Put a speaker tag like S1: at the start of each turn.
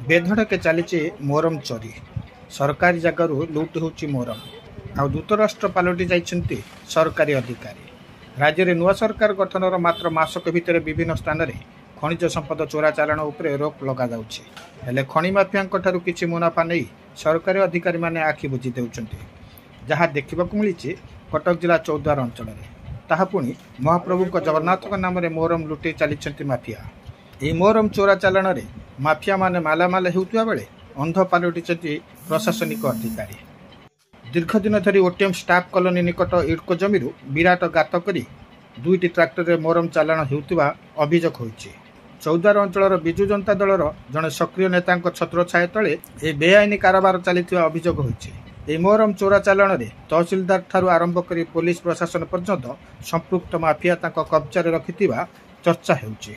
S1: बेधड़के चली मोरम चोरी सरकारी जगह लुट होची मोरम आ दूतराष्ट्र पलटि जाइछन्ति सरकारी अधिकारी। राज्य में नुआ सरकार गठनर मात्र मासक भितर विभिन्न स्थान में खनिज संपद चोराचालाण उपरे रोक लगा जाउछि। हेले खनि माफियाଙ୍କ ठारू किछि मुनाफा नहीं सरकारी अधिकारी माने आखि बुझी देउछन्ति। जहाँ देखिबाकु मिलिछि कटक जिला चौद्वार अंचल में ताहा पुणी महाप्रभु जगन्नाथ नाम मोरम लुटे चली माफिया। यह मोरम चोराचालाण में माफिया माने मालामाल हेउतबा बेले अंध पलटि प्रशासनिक अधिकारी। दीर्घ दिन धरी ओटीएम स्टाफ कॉलोनी निकट इडको जमी विराट गात करी दुईटी ट्राक्टर में मोरम चालाण हेउतबा अभियोग होइछि। चौद्वार अंचल विजु जनता दलर जड़े सक्रिय नेता छत्र छाया तले ए बेआईन कारोबार चलता अभियोग होइछि। ए मोरम चोराचालाण में तहसिलदार ठारू आरंभ कर पुलिस प्रशासन पर्यंत संपृक्त माफिया कब्जा रखिथिबा चर्चा हेउछि।